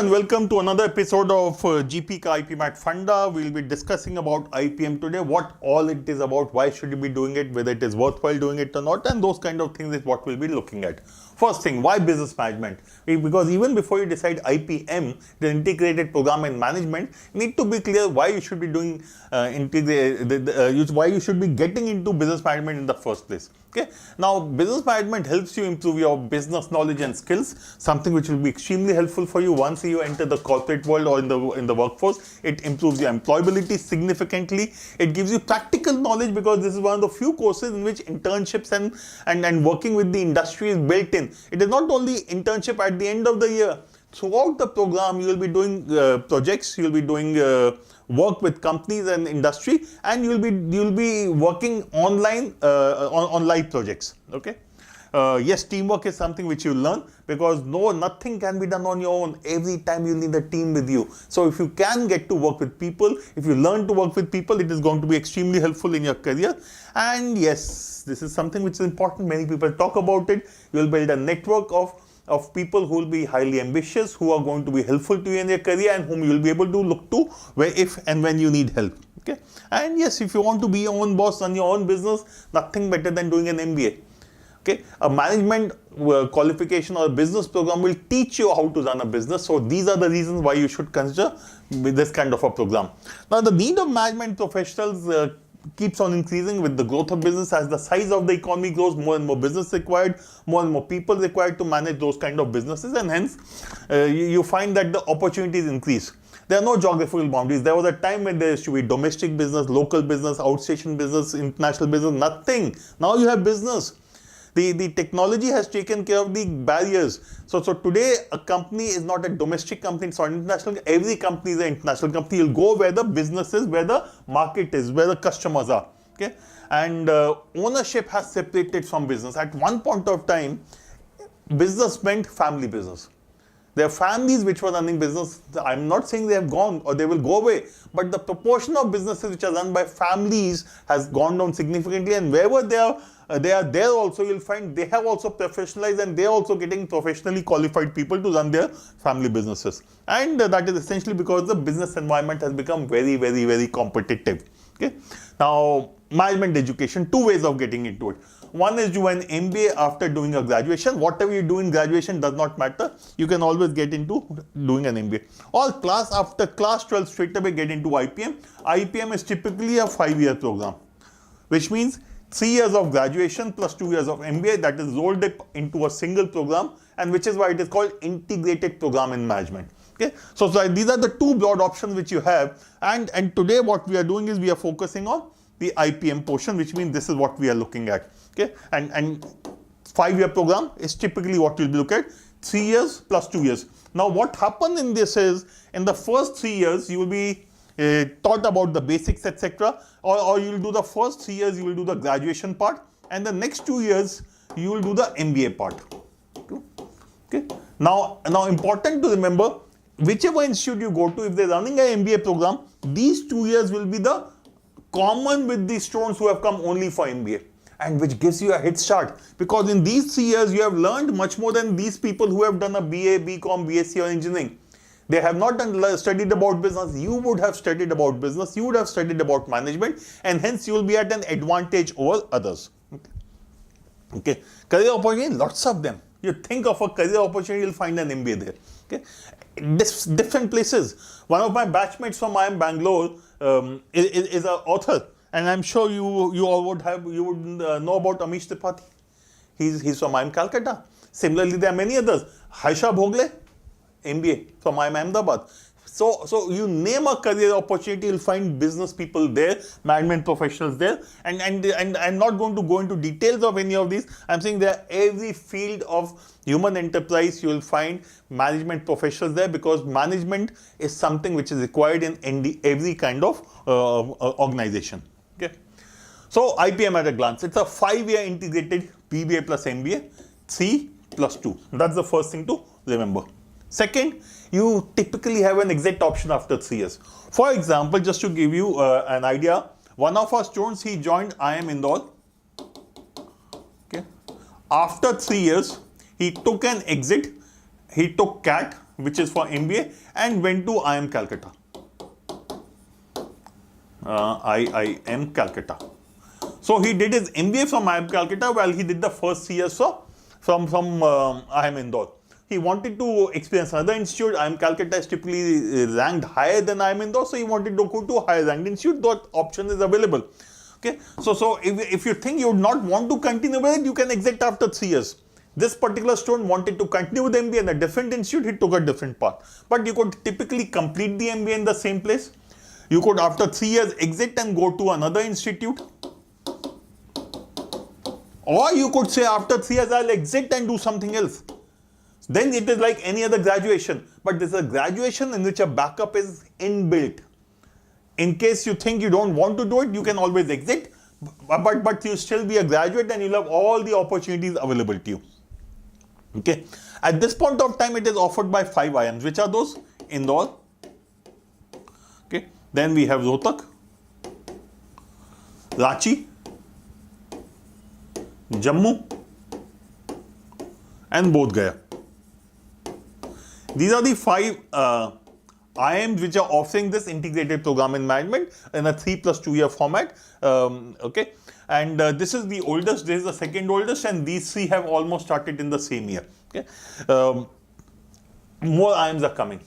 and welcome to another episode of GP Ka IPMAT Funda. We'll be discussing about IPM today, what all it is about, why should you be doing it, whether it is worthwhile doing it or not, and those kind of things is what we'll be looking at. First thing, why business management? Because even before you decide IPM, the integrated program and management, you need to be clear why you should be doing why you should be getting into business management in the first place. Okay. Now, business management helps you improve your business knowledge and skills, something which will be extremely helpful for you once you enter the corporate world or in the workforce. It improves your employability significantly. It gives you practical knowledge because this is one of the few courses in which internships and working with the industry is built in. It is not only internship at the end of the year. Throughout the program, you will be doing projects, you will be doing work with companies and industry, and you'll be working online on live projects. Okay. Yes, teamwork is something which you learn because nothing can be done on your own. Every time you need a team with you. So if you can get to work with people, if you learn to work with people, it is going to be extremely helpful in your career. And yes, this is something which is important. Many people talk about it. You will build a network of people who will be highly ambitious, who are going to be helpful to you in your career and whom you will be able to look to if and when you need help. Okay. And yes, if you want to be your own boss, run your own business, nothing better than doing an MBA. Okay. A management qualification or a business program will teach you how to run a business. So these are the reasons why you should consider this kind of a program. Now, the need of management professionals keeps on increasing with the growth of business. As the size of the economy grows, more and more business required, more and more people required to manage those kind of businesses, and hence you find that the opportunities increase. There are no geographical boundaries. There was a time when there used to be domestic business, local business, outstation business, international business, nothing. Now you have business. The technology has taken care of the barriers. So today a company is not a domestic company, it's not international. Every company is an international company. You'll go where the business is, where the market is, where the customers are. Okay, and ownership has separated from business. At one point of time, business meant family business. There are families which were running business. I'm not saying they have gone or they will go away, but the proportion of businesses which are run by families has gone down significantly, and wherever they are there also, you'll find they have also professionalized and they're also getting professionally qualified people to run their family businesses. And that is essentially because the business environment has become very, very, very competitive. Okay. Now, management education, two ways of getting into it. One is do an MBA after doing a graduation. Whatever you do in graduation does not matter. You can always get into doing an MBA. Or after class 12 straight away get into IPM. IPM is typically a 5-year program, which means 3 years of graduation plus 2 years of MBA, that is rolled up into a single program, and which is why it is called integrated program in management. Okay, so these are the two broad options which you have, and today what we are doing is we are focusing on the IPM portion, which means this is what we are looking at. Okay, and 5-year program is typically what we'll look at, 3 years plus 2 years. Now, what happens in this is, in the first 3 years, you will be taught about the basics, etc. Or you will do the first 3 years, you will do the graduation part, and the next 2 years, you will do the MBA part. Okay. Now important to remember, whichever institute you go to, if they're running an MBA program, these 2 years will be the common with the students who have come only for MBA, and which gives you a head start, because in these 3 years you have learned much more than these people who have done a BA, BCom, BSc or engineering. They have not studied about business. You would have studied about business. You would have studied about management, and hence you will be at an advantage over others. Okay. Career opportunity, lots of them. You think of a career opportunity, you'll find an MBA there. Okay. Different places. One of my batchmates from IIM Bangalore is an author, and I'm sure you all would know about Amish Tripathi. He's from IIM Calcutta. Similarly, there are many others. Haisha Bhogle, MBA from IIM Ahmedabad. So you name a career opportunity, you'll find business people there, management professionals there, and I'm not going to go into details of any of these. I'm saying there every field of human enterprise you will find management professionals there, because management is something which is required in every kind of organization. Okay. So IPM at a glance, it's a 5-year integrated BBA plus MBA, 3 plus 2. That's the first thing to remember. Second, you typically have an exit option after 3 years. For example, just to give you an idea, one of our students, he joined IIM Indore. Okay. After 3 years, he took an exit he took CAT, which is for MBA, and went to IIM Calcutta. IIM Calcutta. So he did his MBA from IIM Calcutta while he did the first 3 years from IIM Indore. He wanted to experience another institute. IIM Calcutta is typically ranked higher than IIM Indore, so he wanted to go to a higher ranked institute. That option is available. Okay, so if you think you would not want to continue with it, you can exit after 3 years. This particular student wanted to continue with MBA in a different institute, he took a different path. But you could typically complete the MBA in the same place. You could after 3 years exit and go to another institute. Or you could say after 3 years I'll exit and do something else. Then it is like any other graduation. But this is a graduation in which a backup is inbuilt. In case you think you don't want to do it, you can always exit. But you still be a graduate and you'll have all the opportunities available to you. Okay. At this point of time, it is offered by 5 IIMs. Which are those? Indore. Okay. Then we have Rohtak, Ranchi, Jammu, and Bodh Gaya. These are the 5 IIMs which are offering this integrated program in management in a 3+2 year format. Okay, and this is the oldest, this is the second oldest, and these 3 have almost started in the same year. Okay, more IIMs are coming.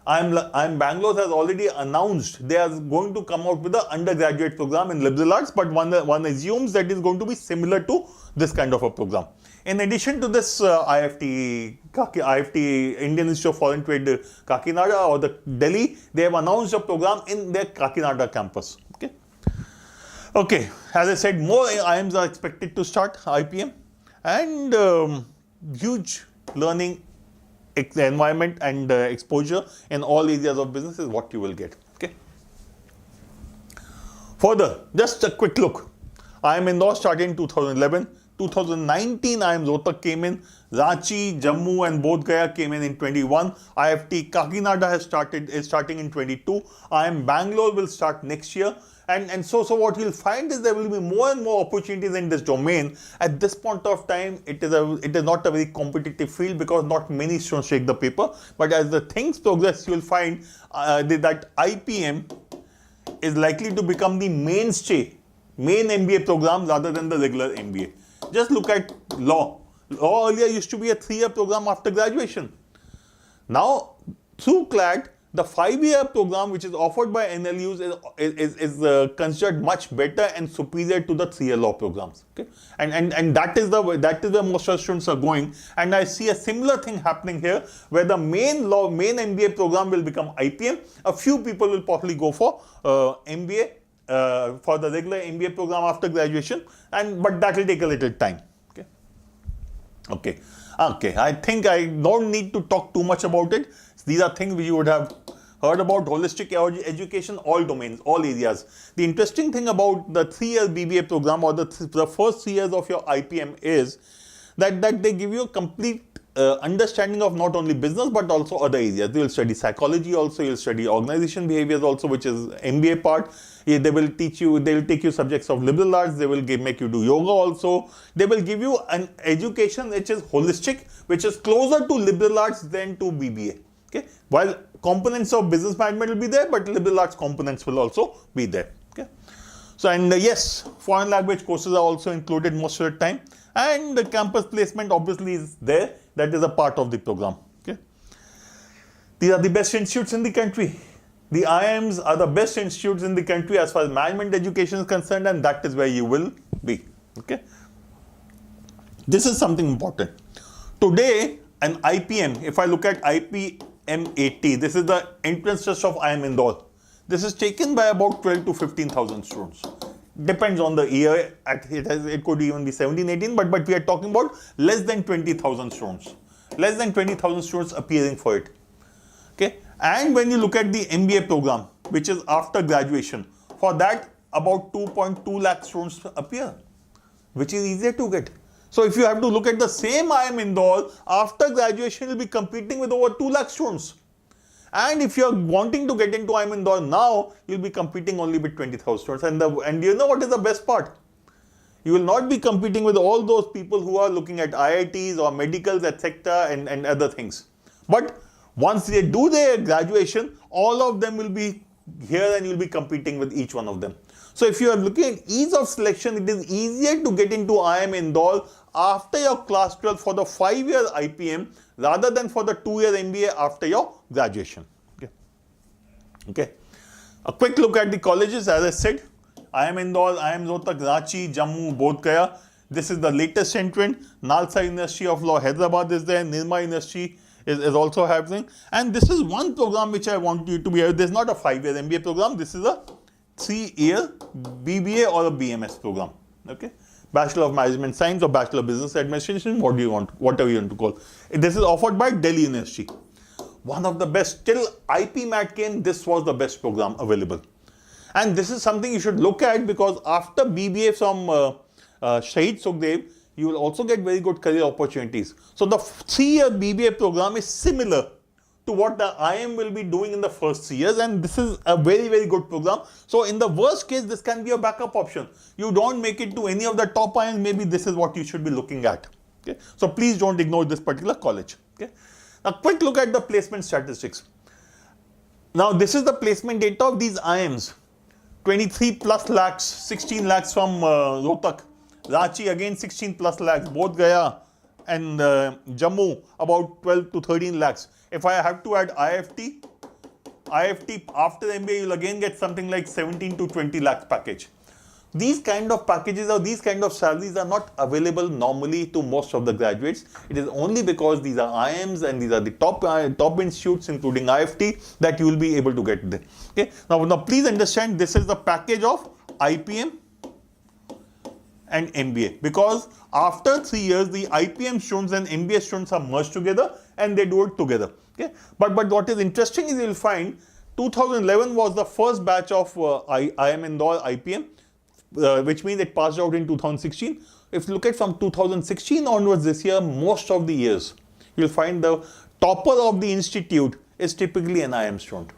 IIM Bangalore has already announced they are going to come out with an undergraduate program in liberal arts, but one assumes that is going to be similar to this kind of a program. In addition to this, IFT, Indian Institute of Foreign Trade, Kakinada or the Delhi, they have announced a program in their Kakinada campus. Okay. Okay. As I said, more IIMs are expected to start IPM, and huge learning environment and exposure in all areas of business is what you will get. Okay. Further, just a quick look. IIM Indore started in 2011. 2019, IIM Rohtak came in. Ranchi, Jammu, and Bodh Gaya came in 21. IFT Kakinada is starting in 22. IIM Bangalore will start next year. And so what you'll find is there will be more and more opportunities in this domain. At this point of time, it is not a very competitive field because not many students take the paper. But as the things progress, you'll find that IPM is likely to become the main MBA program rather than the regular MBA. Just look at law. Law earlier used to be a 3-year program after graduation. Now, through CLAT, the 5-year program which is offered by NLUs is considered much better and superior to the 3-year law programs. Okay, and that is where most of the students are going. And I see a similar thing happening here, where the main MBA program will become IPM. A few people will probably go for MBA. For the regular MBA program after graduation, but that will take a little time. Okay. I think I don't need to talk too much about it. These are things which you would have heard about: holistic education, all domains, all areas. The interesting thing about the 3-year BBA program or the first 3 years of your IPM is that they give you a complete understanding of not only business but also other areas. You will study psychology also, you will study organization behaviors also, which is MBA part. They will take you subjects of liberal arts, they will make you do yoga also. They will give you an education which is holistic, which is closer to liberal arts than to BBA. Okay, while components of business management will be there, but liberal arts components will also be there. Okay, so yes, foreign language courses are also included most of the time, and the campus placement obviously is there. That is a part of the program. Okay, these are the best institutes in the country. The IIMs are the best institutes in the country as far as management education is concerned, and that is where you will be. Okay, this is something important. Today, an IPM, if I look at IPM 80, this is the entrance test of IIM Indore. This is taken by about 12 to 15,000 students. Depends on the year. It could even be 17, 18, but we are talking about less than 20,000 students. Less than 20,000 students appearing for it. Okay, and when you look at the MBA program, which is after graduation, for that about 2.2 lakh students appear, which is easier to get. So if you have to look at the same IIM Indore, after graduation you'll be competing with over 2 lakh students. And if you're wanting to get into IIM Indore now, you'll be competing only with 20,000 students. And you know what is the best part? You will not be competing with all those people who are looking at IITs or medicals, etc. and other things. But once they do their graduation, all of them will be here and you'll be competing with each one of them. So if you are looking at ease of selection, it is easier to get into IIM Indore after your class 12 for the 5-year IPM rather than for the 2-year MBA after your graduation. Okay. A quick look at the colleges. As I said, IIM Indore, IIM Rohtak, Ranchi, Jammu, Bodh Gaya. This is the latest entrant. Nalsa University of Law, Hyderabad is there. Nirma University is also happening. And this is one program which I want you to be aware. This is not a 5-year MBA program. This is a 3-year BBA or a BMS program. Okay. Bachelor of Management Science or Bachelor of Business Administration, whatever you want to call. This is offered by Delhi University. One of the best. Till IPMAT came, this was the best program available. And this is something you should look at, because after BBA from Shahid Sukhdev, you will also get very good career opportunities. So the 3-year BBA program is similar to what the IIM will be doing in the first 3 years, and this is a very, very good program. So in the worst case, this can be a backup option. You don't make it to any of the top IIMs, maybe this is what you should be looking at. Okay? So please don't ignore this particular college. Okay? Now quick look at the placement statistics. Now this is the placement data of these IIMs. 23 plus lakhs, 16 lakhs from Rohtak. Ranchi again 16 plus lakhs. Bodh Gaya and Jammu about 12 to 13 lakhs. If I have to add IFT after MBA, you'll again get something like 17 to 20 lakhs package. These kind of packages or these kind of salaries are not available normally to most of the graduates. It is only because these are IIMs and these are the top institutes, including IFT, that you will be able to get there. Okay. Now please understand, this is the package of IPM and MBA, because after 3 years, the IPM students and MBA students are merged together and they do it together. Okay. But what is interesting is you'll find 2011 was the first batch of IIM Indore IPM. Which means it passed out in 2016. If you look at from 2016 onwards this year, most of the years, you'll find the topper of the institute is typically an IIM student.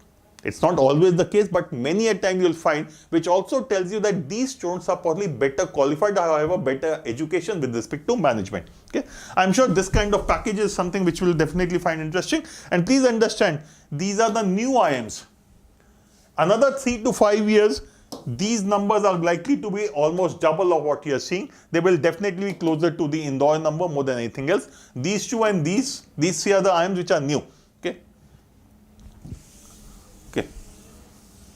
It's not always the case, but many a time you'll find, which also tells you that these students are probably better qualified, however, better education with respect to management. Okay, I'm sure this kind of package is something which we'll definitely find interesting. And please understand, these are the new IIMs. Another 3 to 5 years, these numbers are likely to be almost double of what you are seeing. They will definitely be closer to the Indore number more than anything else. These two and these 3 are the IIMs which are new. Okay. Okay.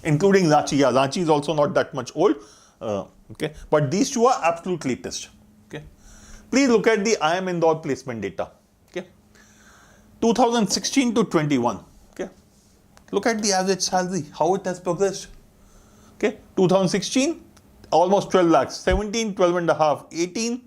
Including Ranchi. Yeah, Ranchi is also not that much old. Okay. But these two are absolute latest. Okay. Please look at the IIM Indore placement data. Okay. 2016 to 21. Okay. Look at the average salary, how it has progressed. Okay, 2016, almost 12 lakhs, 17, 12 and a half, 18,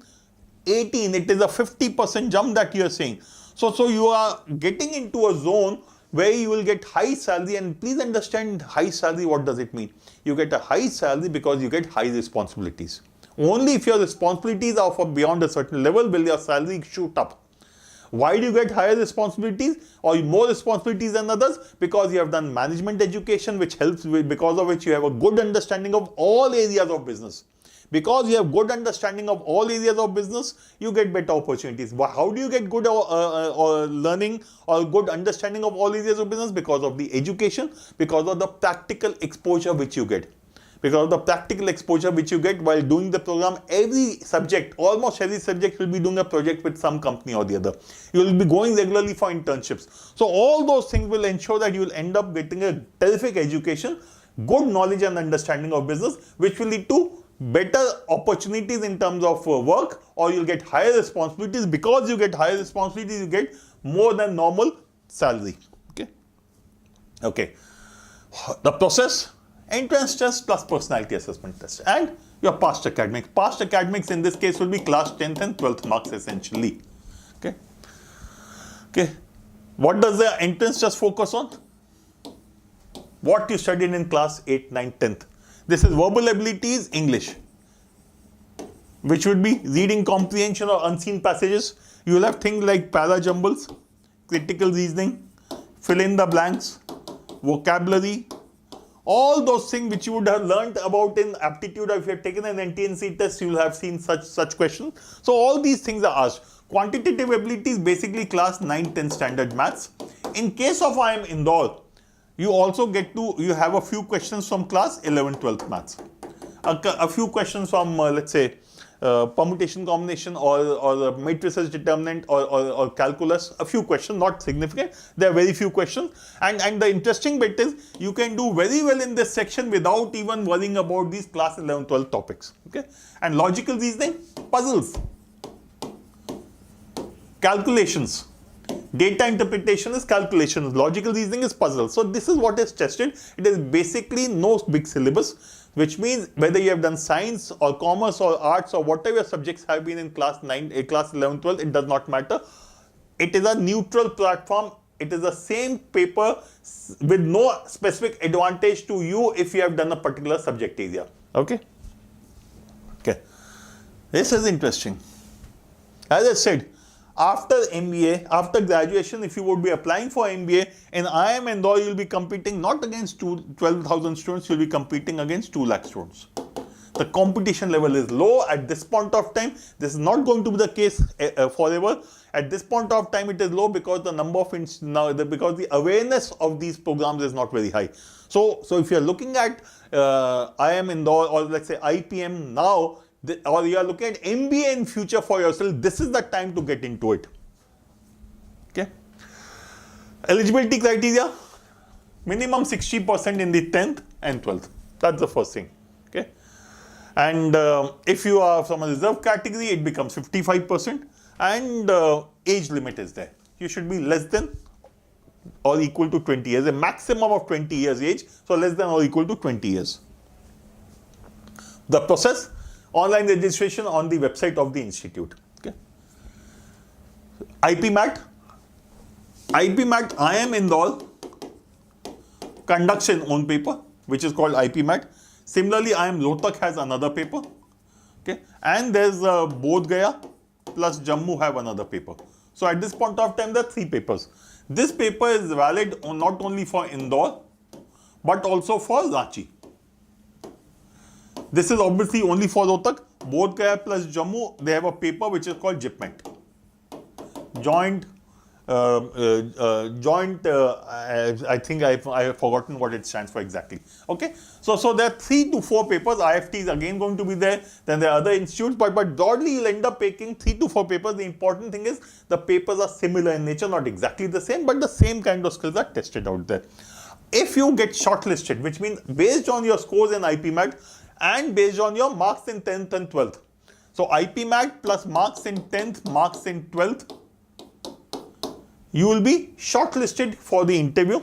it is a 50% jump that you are saying. So you are getting into a zone where you will get high salary, and please understand high salary, what does it mean? You get a high salary because you get high responsibilities. Only if your responsibilities are for beyond a certain level will your salary shoot up. Why do you get higher responsibilities or more responsibilities than others? Because you have done management education, which helps with, because of which you have a good understanding of all areas of business. Because you have good understanding of all areas of business, you get better opportunities. But how do you get good learning or good understanding of all areas of business? Because of the education, because of the practical exposure which you get. Because of the practical exposure which you get while doing the program, almost every subject will be doing a project with some company or the other. You will be going regularly for internships. So all those things will ensure that you will end up getting a terrific education, good knowledge and understanding of business, which will lead to better opportunities in terms of work, or you'll get higher responsibilities. Because you get higher responsibilities, you get more than normal salary. Okay. The process: entrance test plus personality assessment test and your past academics. Past academics in this case will be class 10th and 12th marks essentially. Okay. What does the entrance test focus on? What you studied in class 8, 9, 10th. This is verbal abilities, English, which would be reading comprehension or unseen passages. You will have things like para jumbles, critical reasoning, fill in the blanks, vocabulary, all those things which you would have learnt about in aptitude. If you have taken an NTNC test, you will have seen such questions. So all these things are asked. Quantitative abilities, basically class 9, 10 standard maths. In case of IIM Indore, you also you have a few questions from class 11, 12th maths. A few questions from, let's say, permutation combination or matrices determinant or calculus. A few questions, not significant. There are very few questions. And the interesting bit is you can do very well in this section without even worrying about these class 11, 12 topics. Okay. And logical reasoning, puzzles, calculations. Data interpretation is calculations. Logical reasoning is puzzles. So this is what is tested. It is basically no big syllabus, which means whether you have done science or commerce or arts or whatever subjects have been in class 9, class 11, 12, it does not matter. It is a neutral platform. It is the same paper with no specific advantage to you if you have done a particular subject area. Okay? Okay. This is interesting. As I said, after MBA, after graduation, if you would be applying for MBA in IIM Indore, you will be competing not against 12,000 students, you will be competing against 2 lakh students. The competition level is low at this point of time. This is not going to be the case forever. At this point of time, it is low because the number of because the awareness of these programs is not very high. So if you are looking at IIM Indore or let's say IPM now, or you are looking at MBA in future for yourself, this is the time to get into it. Okay. Eligibility criteria, minimum 60% in the 10th and 12th. That's the first thing. Okay. And if you are from a reserve category, it becomes 55%, and age limit is there. You should be less than or equal to 20 years, a maximum of 20 years age, so less than or equal to 20 years. The process, online registration on the website of the institute. Okay. IPMAT, IIM Indore conducts an own paper, which is called IPMAT. Similarly, IIM Rohtak has another paper. Okay. And there's Bodh Gaya plus Jammu have another paper. So at this point of time, there are 3 papers. This paper is valid not only for Indore, but also for Ranchi. This is obviously only for Rohtak. Bodh Gaya plus Jammu, they have a paper which is called JIPMET. I think I have forgotten what it stands for exactly. Okay. So there are 3 to 4 papers. IFT is again going to be there. Then there are other institutes, but broadly you'll end up taking 3 to 4 papers. The important thing is the papers are similar in nature, not exactly the same, but the same kind of skills are tested out there. If you get shortlisted, which means based on your scores in IPMAT, and based on your marks in 10th and 12th. So IPMAT plus marks in 10th, marks in 12th, you will be shortlisted for the interview.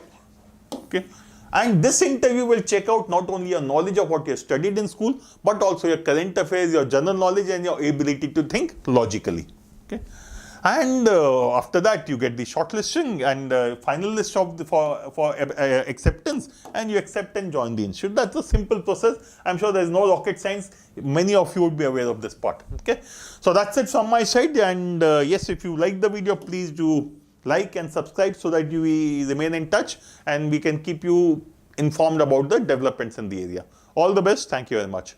Okay. And this interview will check out not only your knowledge of what you have studied in school, but also your current affairs, your general knowledge, and your ability to think logically. Okay. And after that, you get the shortlisting and final list of for acceptance, and you accept and join the institute. That's a simple process. I'm sure there's no rocket science. Many of you would be aware of this part. Okay, so that's it from my side. And yes, if you like the video, please do like and subscribe so that you remain in touch and we can keep you informed about the developments in the area. All the best. Thank you very much.